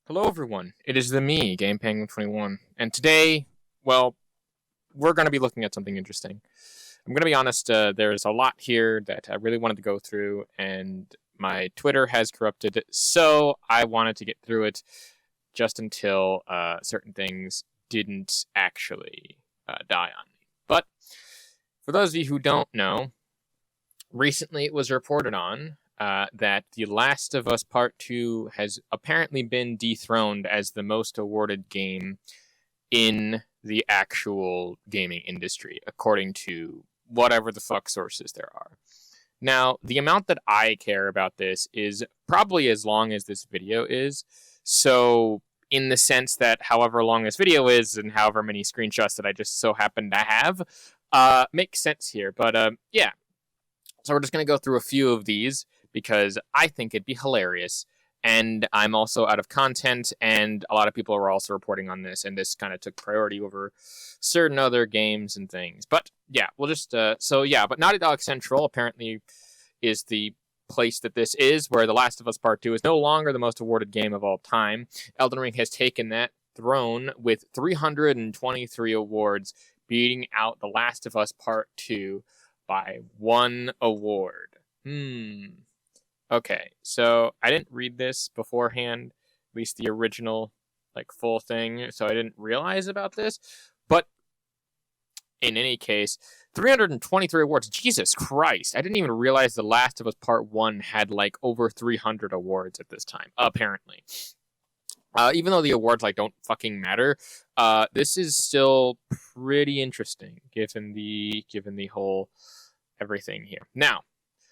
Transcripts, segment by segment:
Hello, everyone. It is me, Game Penguin 21, and today, well, we're going to be looking at something interesting. I'm going to be honest. There's a lot here that I really wanted to go through, and my Twitter has corrupted, so I wanted to get through it just until certain things didn't actually die on me. But for those of you who don't know, recently it was reported on that The Last of Us Part 2 has apparently been dethroned as the most awarded game in the actual gaming industry, according to whatever the fuck sources there are. Now, the amount that I care about this is probably as long as this video is. So, in the sense that however long this video is and however many screenshots that I just so happen to have, makes sense here. But, yeah. So we're just going to go through a few of these because I think it'd be hilarious. And I'm also out of content, and a lot of people are also reporting on this, and this kind of took priority over certain other games and things. But yeah, we'll just, but Naughty Dog Central apparently is the place that this is, where The Last of Us Part 2 is no longer the most awarded game of all time. Elden Ring has taken that throne with 323 awards, beating out The Last of Us Part 2 by one award. Okay, so I didn't read this beforehand, at least the original, full thing, so I didn't realize about this. But in any case, 323 awards. Jesus Christ. I didn't even realize The Last of Us Part 1 had, over 300 awards at this time, apparently. Even though the awards, don't fucking matter, this is still pretty interesting, given the whole everything here. Now,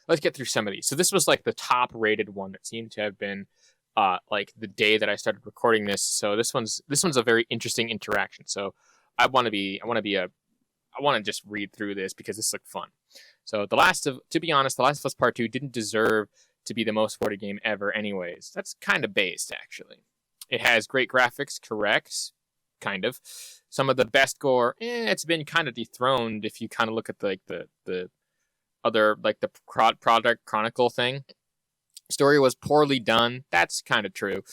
let's get through some of these. So this was the top rated one that seemed to have been the day that I started recording this. So this one's a very interesting interaction. So I want to just read through this because this looks fun. So to be honest, The Last of Us Part 2 didn't deserve to be the most awarded game ever anyways. That's kind of based, actually. It has great graphics, correct? Kind of. Some of the best gore, it's been kind of dethroned if you kind of look at the other, the Product Chronicle thing. Story was poorly done. That's kind of true.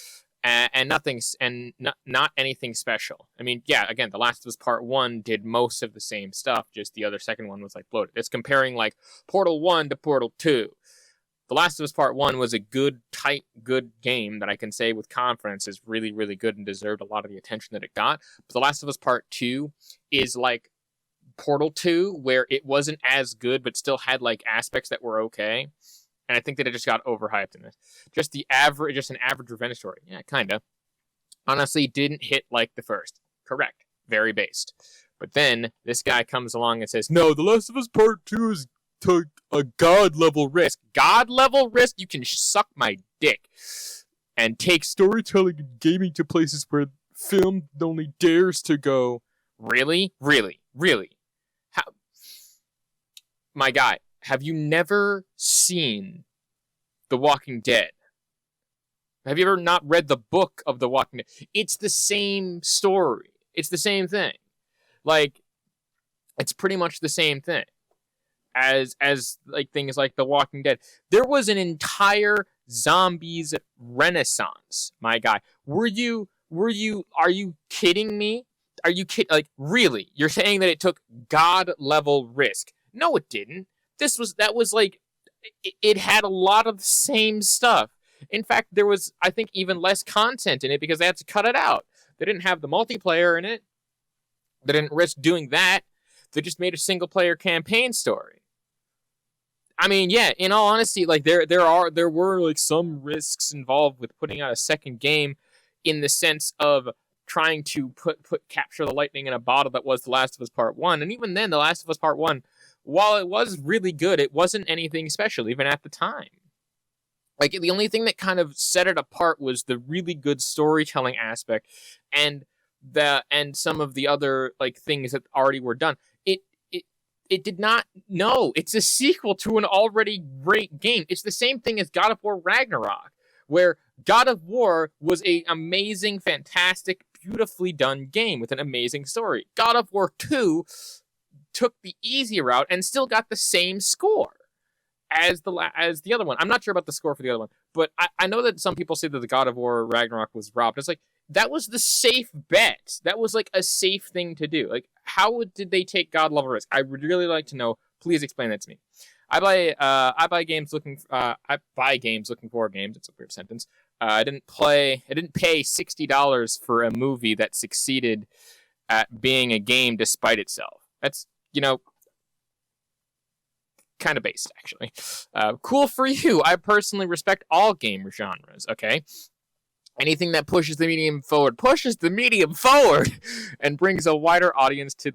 And not anything special. I mean, yeah, again, The Last of Us Part 1 did most of the same stuff, just the other second one was bloated. It's comparing Portal 1 to Portal 2. The Last of Us Part 1 was a good game that I can say with confidence is really, really good and deserved a lot of the attention that it got. But The Last of Us Part 2 is Portal 2, where it wasn't as good, but still had aspects that were okay. And I think that it just got overhyped in this. Just an average revenge story. Yeah, kinda. Honestly, didn't hit the first. Correct. Very based. But then, this guy comes along and says, no, The Last of Us Part 2 is a god-level risk. God-level risk? You can suck my dick. And take storytelling and gaming to places where film only dares to go. Really? Really? Really? How? My guy, have you never seen The Walking Dead? Have you ever not read the book of The Walking Dead? It's the same story. It's the same thing. It's pretty much the same thing as things like The Walking Dead. There was an entire zombies renaissance, my guy. Are you kidding me? Are you kidding? Really? You're saying that it took god-level risk? No, it didn't. It had a lot of the same stuff. In fact, there was, I think, even less content in it because they had to cut it out. They didn't have the multiplayer in it. They didn't risk doing that. They just made a single-player campaign story. I mean, yeah, in all honesty, there were some risks involved with putting out a second game in the sense of trying to capture the lightning in a bottle that was The Last of Us Part 1. And even then, The Last of Us Part 1, while it was really good, it wasn't anything special, even at the time. The only thing that kind of set it apart was the really good storytelling aspect and some of the other, things that already were done. It did not. No, it's a sequel to an already great game. It's the same thing as God of War Ragnarok, where God of War was an amazing, fantastic, beautifully done game with an amazing story. God of War 2 took the easy route and still got the same score as the other one. I'm not sure about the score for the other one, But I know that some people say that the God of War Ragnarok was robbed. It's like, that was the safe bet. That was like a safe thing to do. Like, did they take God level risk? I would really like to know. Please explain that to me. I buy games looking for games. It's a weird sentence. I didn't pay $60 for a movie that succeeded at being a game despite itself. That's, kind of based, actually. Cool for you. I personally respect all game genres, okay? Anything that pushes the medium forward and brings a wider audience to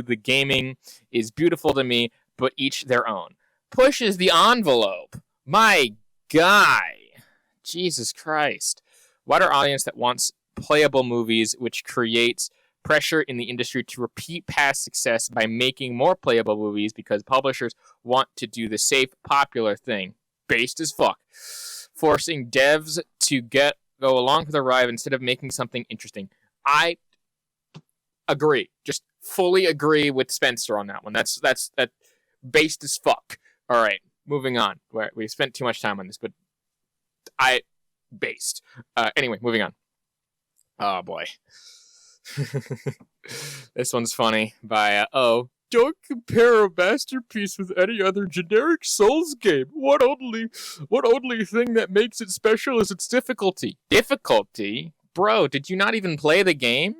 the gaming is beautiful to me, but each their own. Pushes the envelope. My guy. Jesus Christ. Wider audience that wants playable movies, which creates pressure in the industry to repeat past success by making more playable movies because publishers want to do the safe, popular thing. Based as fuck. Forcing devs to go along for the ride instead of making something interesting. I agree. Just fully agree with Spencer on that one. That's based as fuck. All right, moving on. We spent too much time on this, but based. Anyway, moving on. Oh boy. This one's funny. By don't compare a masterpiece with any other generic Souls game. What only thing that makes it special is its difficulty. Difficulty? Bro, did you not even play the game?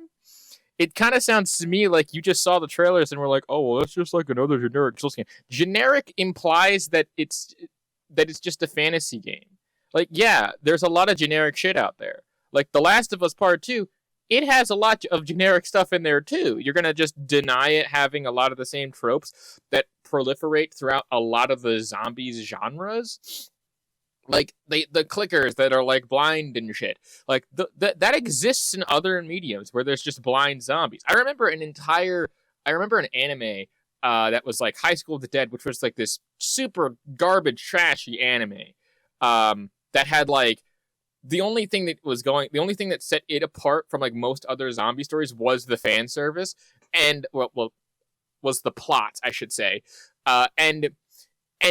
It kind of sounds to me like you just saw the trailers and were like, oh, well, that's just like another generic Souls game. Generic implies that it's just a fantasy game. Like, yeah, there's a lot of generic shit out there. Like, The Last of Us Part 2, it has a lot of generic stuff in there, too. You're going to just deny it having a lot of the same tropes that proliferate throughout a lot of the zombies genres? Like, the clickers that are, like, blind and shit. Like, that exists in other mediums where there's just blind zombies. I remember an anime that was, like, High School of the Dead, which was, like, this super garbage, trashy anime that had, like, the only thing that set it apart from, like, most other zombie stories was the fan service and, was the plot, I should say. And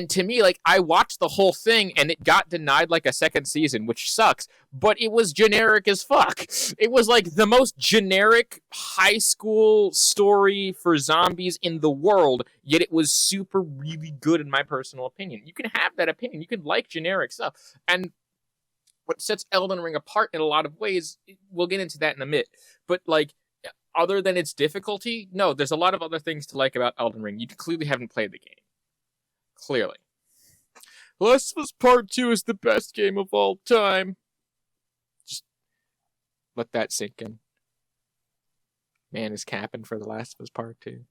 to me, like, I watched the whole thing and it got denied, like, a second season, which sucks, but it was generic as fuck. It was, like, the most generic high school story for zombies in the world, yet it was super really good in my personal opinion. You can have that opinion. You can like generic stuff. And what sets Elden Ring apart in a lot of ways, we'll get into that in a minute, but, like, other than its difficulty, no, there's a lot of other things to like about Elden Ring. You clearly haven't played the game. Clearly. Last of Us Part 2 is the best game of all time. Just let that sink in. Man is capping for The Last of Us Part 2.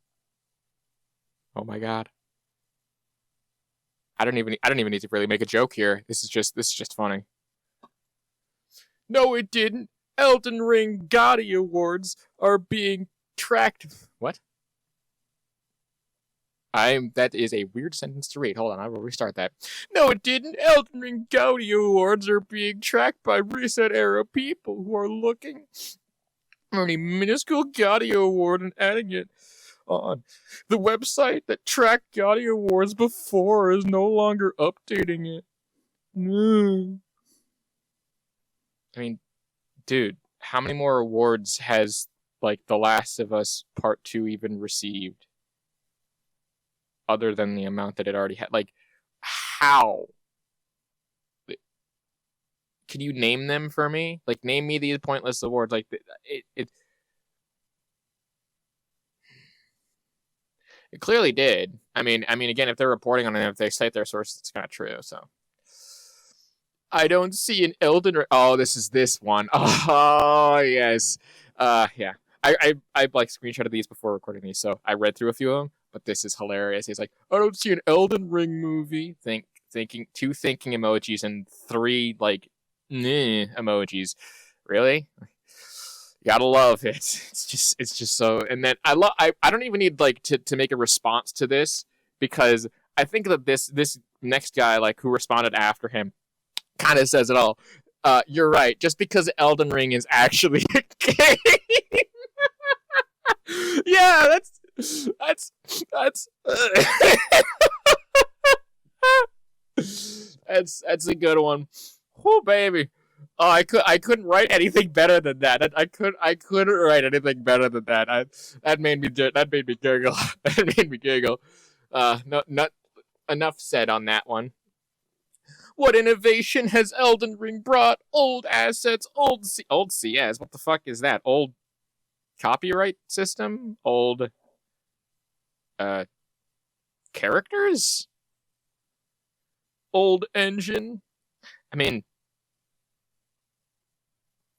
Oh my god. I don't even need to really make a joke here. This is just funny. No, it didn't. Elden Ring Gotti Awards are being tracked. What? That is a weird sentence to read. Hold on, I will restart that. No, it didn't. Elden Ring Gotti Awards are being tracked by Reset-era people who are looking for any minuscule Gotti Award and adding it on. The website that tracked Gotti Awards before is no longer updating it. I mean, dude, how many more awards has, like, The Last of Us Part 2 even received? Other than the amount that it already had. Like, how? Can you name them for me? Like, name me these pointless awards. Like, it clearly did. I mean, again, if they're reporting on it, if they cite their sources, it's kind of true, so. I don't see an Elden Ring. Oh, this one. Oh, yes. Yeah. I like screenshotted these before recording these, so I read through a few of them. But this is hilarious. He's like, I don't see an Elden Ring movie. Two thinking emojis and 3, like, emojis. Really? You gotta love it. It's just so. And then I don't even need, like, to make a response to this, because I think that this next guy, like, who responded after him, kind of says it all. You're right. Just because Elden Ring is actually a game. Yeah, that's that's a good one. Oh baby. Oh, I couldn't write anything better than that. I couldn't write anything better than that. That made me giggle. That made me giggle. No, not enough said on that one. What innovation has Elden Ring brought? Old assets, old CS. What the fuck is that? Old copyright system? Old uh characters? Old engine? I mean,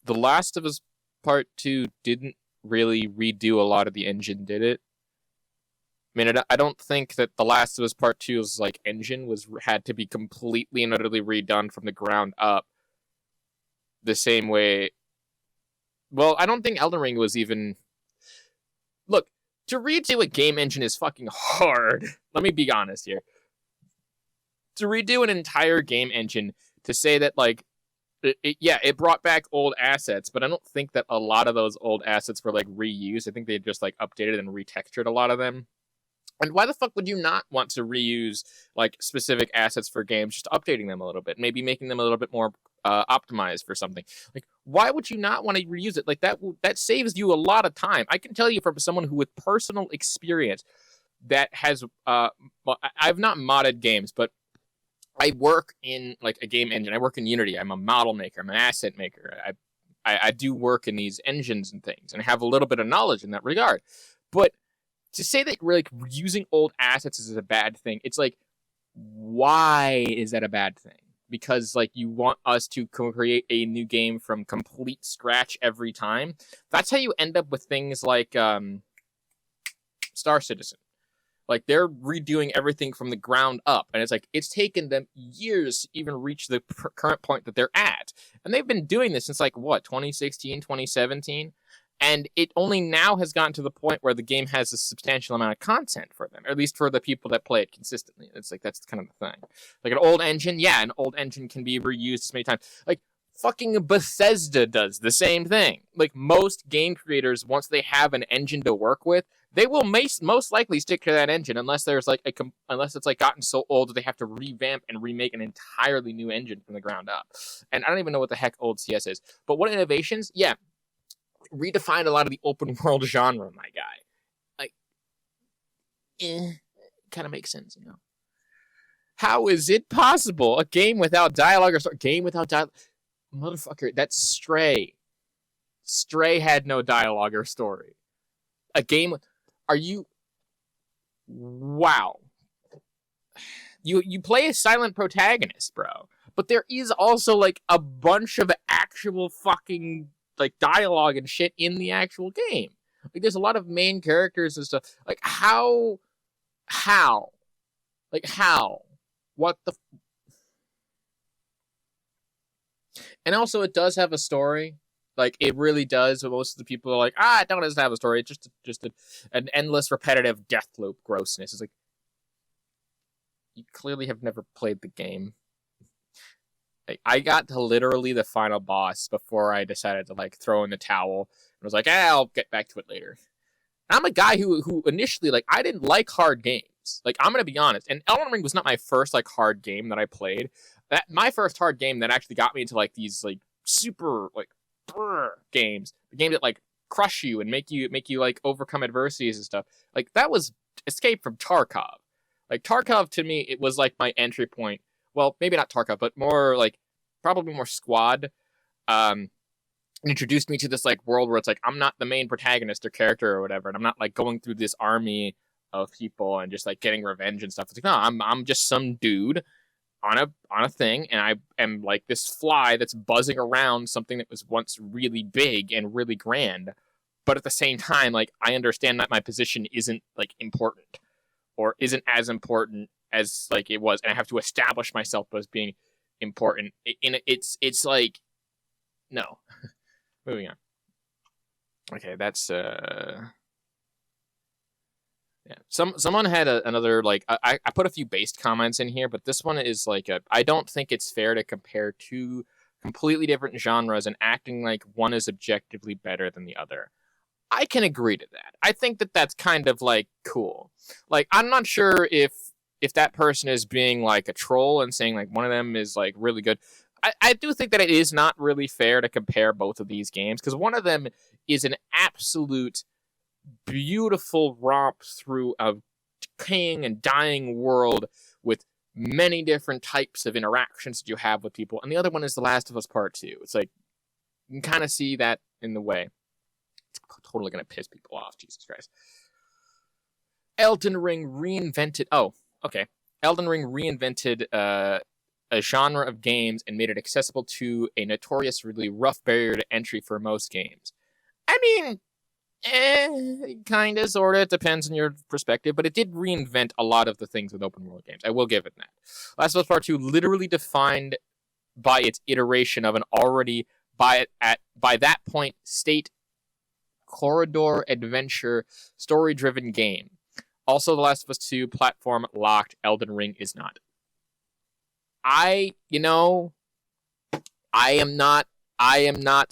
The Last of Us Part 2 didn't really redo a lot of the engine, did it? I mean, I don't think that The Last of Us Part 2's like engine had to be completely and utterly redone from the ground up the same way. Well, I don't think Elden Ring was even. Look, to redo a game engine is fucking hard. Let me be honest here. To redo an entire game engine, to say that like, it brought back old assets, but I don't think that a lot of those old assets were like reused. I think they just like updated and retextured a lot of them. And why the fuck would you not want to reuse like specific assets for games, just updating them a little bit, maybe making them a little bit more optimized for something? Like, why would you not want to reuse it? Like that saves you a lot of time. I can tell you from someone who with personal experience that has I've not modded games, but I work in like a game engine. I work in Unity. I'm a model maker. I'm an asset maker. I do work in these engines and things, and I have a little bit of knowledge in that regard. But to say that like using old assets is a bad thing, it's like, why is that a bad thing? Because like you want us to create a new game from complete scratch every time. That's how you end up with things like Star Citizen. Like they're redoing everything from the ground up, and it's like it's taken them years to even reach the current point that they're at. And they've been doing this since like what, 2016, 2017? And it only now has gotten to the point where the game has a substantial amount of content for them, or at least for the people that play it consistently. It's like, that's kind of the thing. Like an old engine, yeah, an old engine can be reused as many times. Like, fucking Bethesda does the same thing. Like, most game creators, once they have an engine to work with, they will most likely stick to that engine unless there's like unless it's like gotten so old that they have to revamp and remake an entirely new engine from the ground up. And I don't even know what the heck old CS is. But what innovations? Yeah. Redefined a lot of the open world genre, my guy. Like, kind of makes sense, you know. How is it possible? A game without dialogue or story? Game without dialogue? Motherfucker, that's Stray. Stray had no dialogue or story. A game. Are you? Wow. You play a silent protagonist, bro. But there is also like a bunch of actual fucking like dialogue and shit in the actual game. Like there's a lot of main characters and stuff. Like how? Like how? What the? And also it does have a story. Like it really does. But most of the people are like, it doesn't have a story. It's just an endless repetitive death loop grossness. It's like, you clearly have never played the game. Like, I got to literally the final boss before I decided to like throw in the towel and was like, I'll get back to it later. And I'm a guy who initially like I didn't like hard games. Like I'm gonna be honest, and Elden Ring was not my first like hard game that I played. That my first hard game that actually got me into like these like super like games, the game that like crush you and make you like overcome adversities and stuff. Like that was Escape from Tarkov. Like Tarkov to me, it was like my entry point. Well, maybe not Tarkov, but more like probably more Squad. Introduced me to this like world where it's like I'm not the main protagonist or character or whatever, and I'm not like going through this army of people and just like getting revenge and stuff. It's like no, I'm just some dude on a thing, and I am like this fly that's buzzing around something that was once really big and really grand. But at the same time, like I understand that my position isn't like important or isn't as important as like it was, and I have to establish myself as being important. It's like no. Moving on. Okay, that's yeah. Someone had another like I put a few based comments in here, but this one is like I don't think it's fair to compare two completely different genres and acting like one is objectively better than the other. I can agree to that. I think that that's kind of like cool. Like I'm not sure if that person is being like a troll and saying like one of them is like really good. I do think that it is not really fair to compare both of these games, because one of them is an absolute beautiful romp through a decaying and dying world with many different types of interactions that you have with people, and the other one is The Last of Us Part 2. It's like, you can kind of see that in the way. It's totally going to piss people off, Jesus Christ. Elden Ring reinvented a genre of games and made it accessible to a notoriously rough barrier to entry for most games. I mean, kinda, sorta, it depends on your perspective, but it did reinvent a lot of the things with open world games. I will give it that. Last of Us Part 2 literally defined by its iteration of an already, by that point, state corridor adventure story-driven game. Also, The Last of Us 2 platform locked. Elden Ring is not. I am not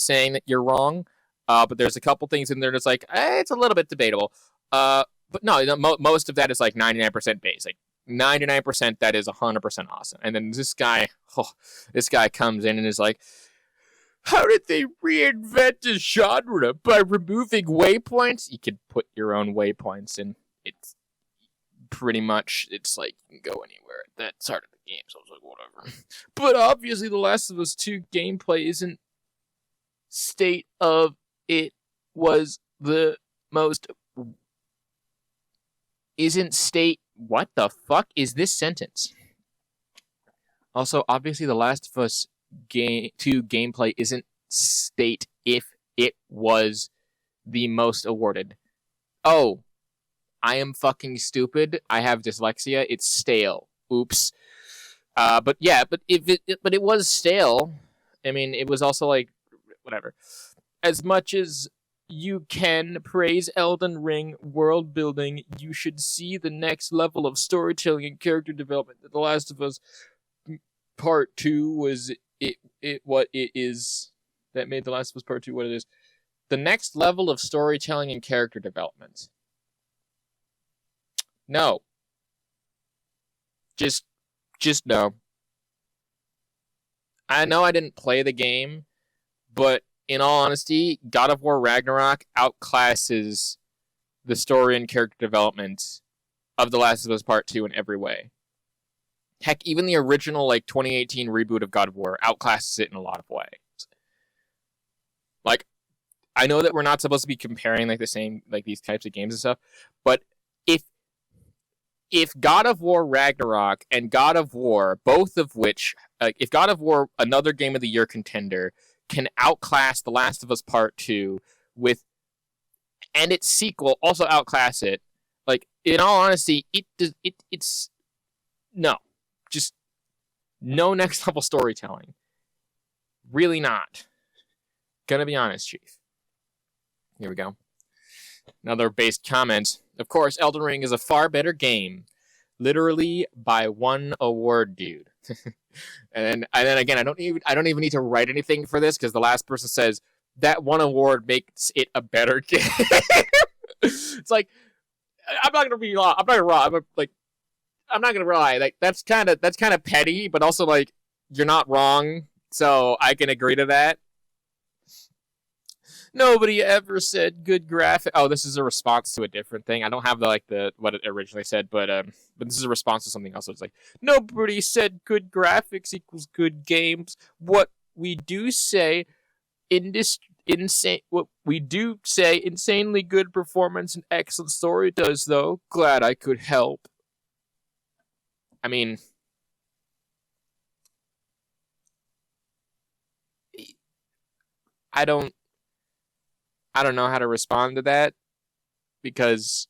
saying that you're wrong, but there's a couple things in there that's like, it's a little bit debatable. But no, most of that is like 99% basic. 99% that is 100% awesome. And then this guy comes in and is like, how did they reinvent the genre? By removing waypoints? You could put your own waypoints in. It's pretty much, it's like, you can go anywhere. That started the game, so I was like, whatever. But obviously, The Last of Us 2 gameplay isn't state of it was the most... Isn't state... What the fuck is this sentence? Also, obviously, The Last of Us 2 gameplay isn't state if it was the most awarded. Oh, I am fucking stupid. I have dyslexia. It's stale. Oops. But it was stale. I mean, it was also like, whatever. As much as you can praise Elden Ring world building, you should see the next level of storytelling and character development. The Last of Us Part 2 was what it is that made The Last of Us Part 2 what it is. The next level of storytelling and character development. No. Just no. I know I didn't play the game, but in all honesty, God of War Ragnarok outclasses the story and character development of The Last of Us Part 2 in every way. Heck, even the original 2018 reboot of God of War outclasses it in a lot of ways. Like, I know that we're not supposed to be comparing the same these types of games and stuff, but if God of War Ragnarok and God of War, both of which, if God of War, another Game of the Year contender, can outclass The Last of Us Part 2 and its sequel also outclass it, in all honesty, it's no. Just no next level storytelling. Really not. Gonna be honest, Chief. Here we go. Another based comment. Of course, Elden Ring is a far better game. Literally by one award, dude. and then again, I don't even need to write anything for this, because the last person says that one award makes it a better game. It's like, I'm not gonna lie. That's kind of petty, but also you're not wrong, so I can agree to that. Nobody ever said good graphic. Oh, this is a response to a different thing. I don't have the what it originally said, but this is a response to something else. So it's like, nobody said good graphics equals good games. What we do say insanely good performance and excellent story does, though. Glad I could help. I mean, I don't know how to respond to that, because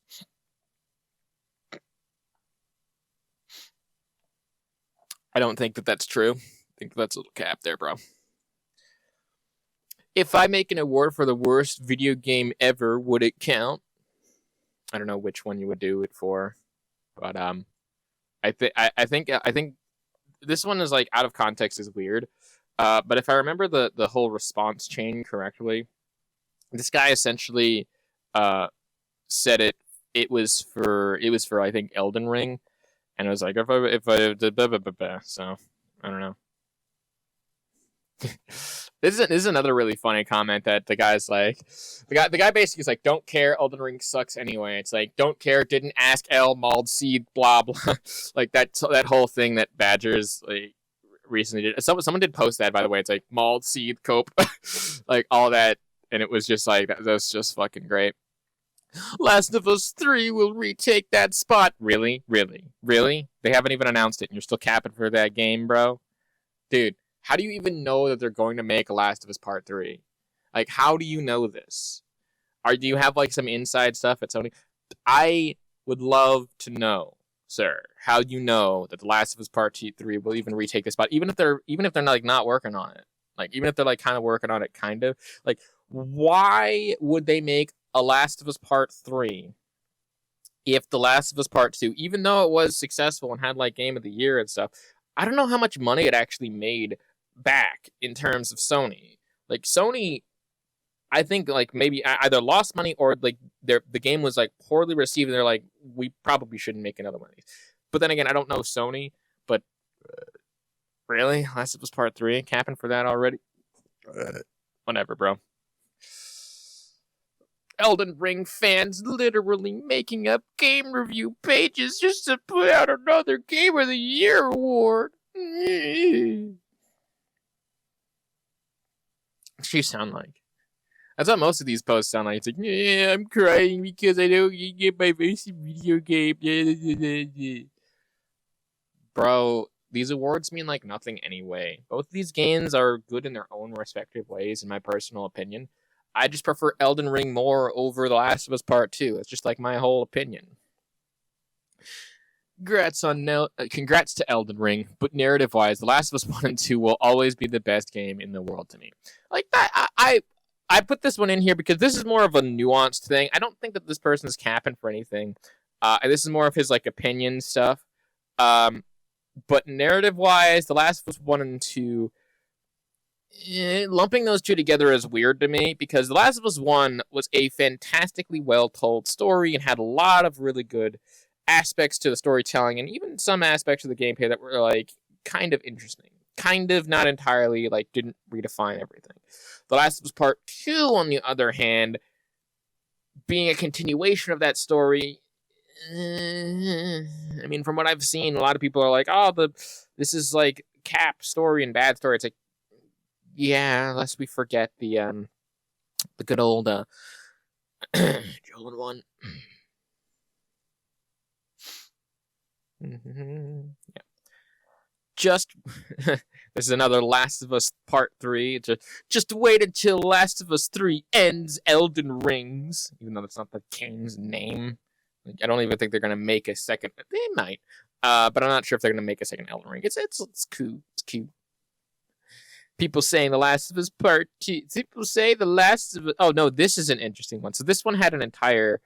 I don't think that that's true. I think that's a little cap there, bro. If I make an award for the worst video game ever, would it count? I don't know which one you would do it for, but I think this one is out of context is weird. But if I remember the whole response chain correctly, this guy essentially said it was for I think Elden Ring, and it was like if I so I don't know. This is another really funny comment that the guy's like, the guy basically is like, don't care, Elden Ring sucks anyway. It's like, don't care, didn't ask L, mauled seed, blah blah, like that whole thing that Badgers like recently did. Someone did post that, by the way. It's like mauled seed cope, like all that, and it was just like that's just fucking great. Last of Us 3 will retake that spot. Really? They haven't even announced it, and you're still capping for that game, bro, dude. How do you even know that they're going to make a Last of Us Part 3? Like, how do you know this? Do you have, like, some inside stuff at Sony? I would love to know, sir, how you know that The Last of Us Part 3 will even retake this spot, even if they're not, like, not working on it. Like, even if they're, like, kind of working on it, kind of. Like, why would they make a Last of Us Part 3 if The Last of Us Part 2, even though it was successful and had, like, Game of the Year and stuff, I don't know how much money it actually made back in terms of Sony. Like, Sony, I think, like, maybe either lost money or, like, the game was, like, poorly received, and they're like, we probably shouldn't make another one of these. But then again, I don't know Sony, but really? Last of Us Part 3? Capping for that already? Whatever, bro. Elden Ring fans literally making up game review pages just to put out another Game of the Year award. You sound like. That's what most of these posts sound like. It's like, yeah, I'm crying because I don't get my first video game. Bro, these awards mean like nothing anyway. Both of these games are good in their own respective ways, in my personal opinion. I just prefer Elden Ring more over The Last of Us Part 2. It's just like my whole opinion. Congrats to Elden Ring, but narrative-wise, The Last of Us 1 and 2 will always be the best game in the world to me. Like that, I put this one in here because this is more of a nuanced thing. I don't think that this person is capping for anything. This is more of his like opinion stuff. But narrative-wise, The Last of Us 1 and 2, lumping those two together is weird to me because The Last of Us 1 was a fantastically well-told story and had a lot of really good aspects to the storytelling and even some aspects of the gameplay that were like kind of interesting, kind of not entirely, like didn't redefine everything. The Last of Us Part 2, on the other hand, being a continuation of that story, I mean, from what I've seen, a lot of people are like, oh, this is like cap story and bad story. It's like, yeah, unless we forget the good old Joel one. Yeah. Just this is another Last of Us Part 3. Just wait until Last of Us 3 ends Elden Rings, even though that's not the game's name. Like, I don't even think they're gonna make a second. They might, but I'm not sure if they're gonna make a second Elden Ring. It's cool. It's cute. People saying The Last of Us Part 2. People say The Last of Us. Oh no, this is an interesting one. So this one had an entire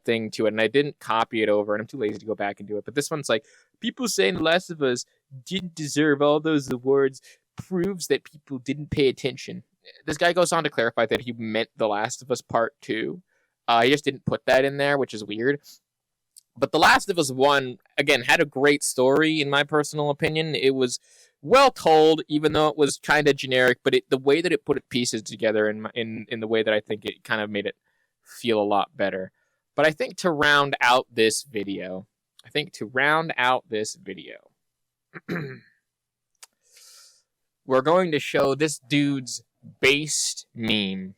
thing to it, and I didn't copy it over, and I'm too lazy to go back and do it. But this one's like, people saying The Last of Us didn't deserve all those awards proves that people didn't pay attention. This guy goes on to clarify that he meant The Last of Us Part 2. He just didn't put that in there, which is weird. But The Last of Us 1, again, had a great story, in my personal opinion. It was well told, even though it was kind of generic, but the way that it put pieces together in the way that I think it kind of made it feel a lot better. But I think to round out this video, we're going to show this dude's based meme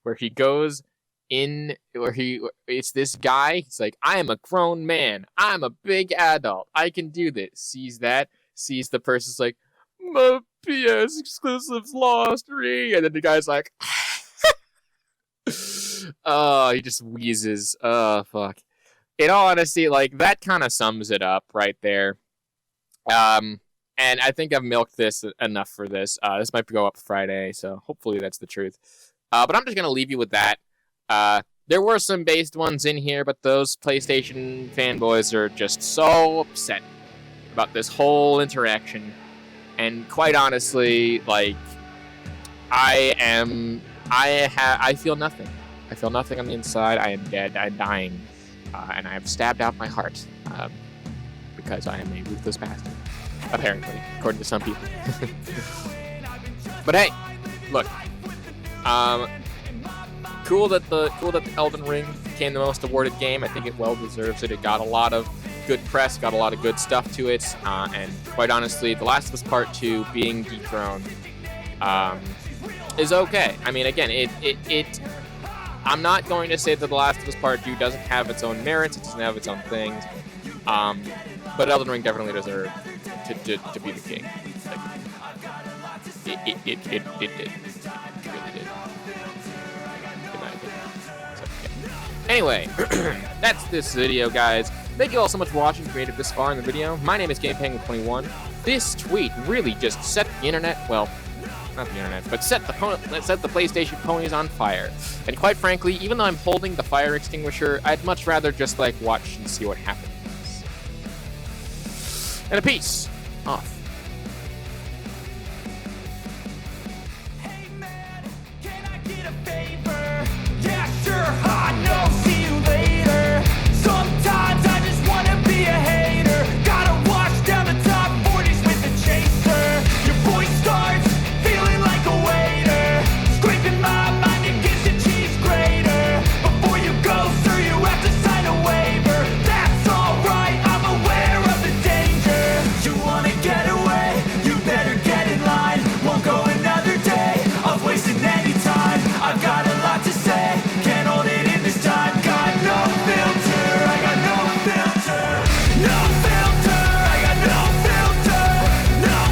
where he goes in, it's this guy, he's like, I am a grown man, I'm a big adult, I can do this. Sees the person's like, my PS exclusives lost, and then the guy's like, oh, he just wheezes. Oh, fuck. In all honesty, like, that kind of sums it up right there. And I think I've milked this enough for this. This might go up Friday, so hopefully that's the truth. But I'm just going to leave you with that. There were some based ones in here, but those PlayStation fanboys are just so upset about this whole interaction. And quite honestly, like, I feel nothing. I feel nothing on the inside. I am dead. I'm dying. And I have stabbed out my heart. Because I am a ruthless bastard. Apparently. According to some people. But hey, look, cool that the Elden Ring became the most awarded game. I think it well deserves it. It got a lot of good press, got a lot of good stuff to it, and quite honestly, The Last of Us Part 2 being dethroned is okay. I mean, again, I'm not going to say that The Last of Us Part 2 doesn't have its own merits, it doesn't have its own things, but Elden Ring definitely deserved to be the king. Like, it did. It really did. In my opinion. So, yeah. Anyway, that's this video, guys. Thank you all so much for watching if you made it this far in the video. My name is GamePenguin21. This tweet really just set the internet, well, not the internet, but set the PlayStation ponies on fire. And quite frankly, even though I'm holding the fire extinguisher, I'd much rather just, like, watch and see what happens. And a peace off.